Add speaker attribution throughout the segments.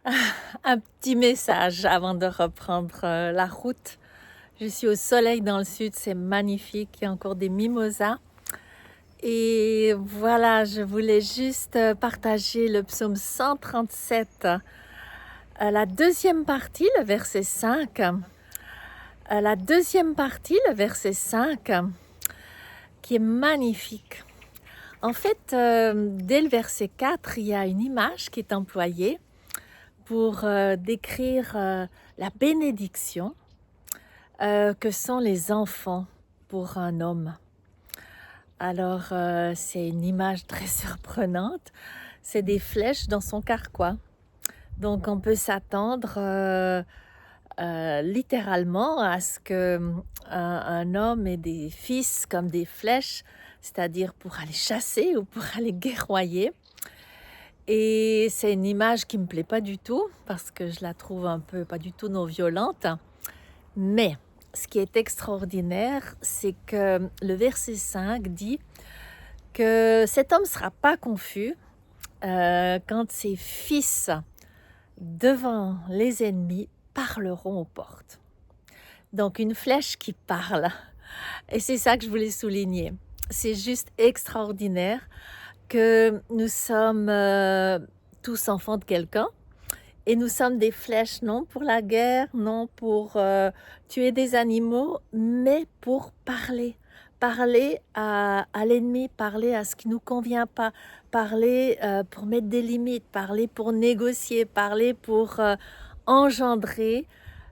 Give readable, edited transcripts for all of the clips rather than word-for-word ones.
Speaker 1: Un petit message avant de reprendre la route. Je suis au soleil dans le sud, c'est magnifique, il y a encore des mimosas. Et voilà, je voulais juste partager le psaume 137, la deuxième partie, le verset 5. La deuxième partie, le verset 5, qui est magnifique. En fait, dès le verset 4, il y a une image qui est employée pour décrire la bénédiction que sont les enfants pour un homme. Alors, c'est une image très surprenante. C'est des flèches dans son carquois. Donc, on peut s'attendre littéralement à ce qu'un homme ait des fils comme des flèches, c'est-à-dire pour aller chasser ou pour aller guerroyer. Et c'est une image qui me plaît pas du tout parce que je la trouve un peu pas du tout non violente. Mais ce qui est extraordinaire, c'est que le verset 5 dit que cet homme ne sera pas confus quand ses fils, devant les ennemis, parleront aux portes. Donc une flèche qui parle. Et c'est ça que je voulais souligner. C'est juste extraordinaire que nous sommes tous enfants de quelqu'un et nous sommes des flèches, non pour la guerre, non pour tuer des animaux, mais pour parler. Parler à l'ennemi, parler à ce qui ne nous convient pas, parler pour mettre des limites, parler pour négocier, parler pour engendrer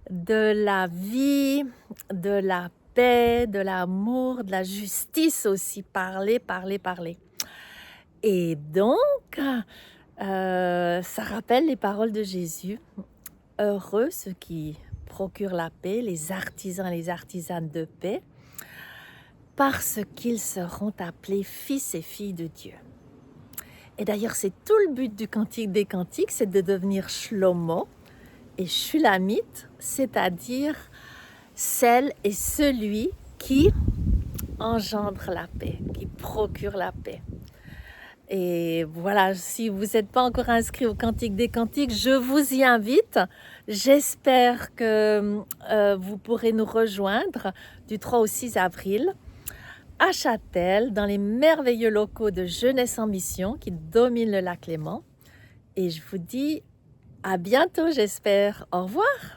Speaker 1: de la vie, de la paix, de l'amour, de la justice aussi. Parler, parler, parler. Et donc, ça rappelle les paroles de Jésus. Heureux ceux qui procurent la paix, les artisans et les artisanes de paix, parce qu'ils seront appelés fils et filles de Dieu. Et d'ailleurs, c'est tout le but du Cantique des Cantiques, c'est de devenir Shlomo et Shulamite, c'est-à-dire celle et celui qui engendre la paix, qui procure la paix. Et voilà, si vous n'êtes pas encore inscrit au Cantique des Cantiques, je vous y invite. J'espère que vous pourrez nous rejoindre du 3 au 6 avril à Châtel, dans les merveilleux locaux de Jeunesse en Mission qui dominent le lac Léman. Et je vous dis à bientôt, j'espère. Au revoir.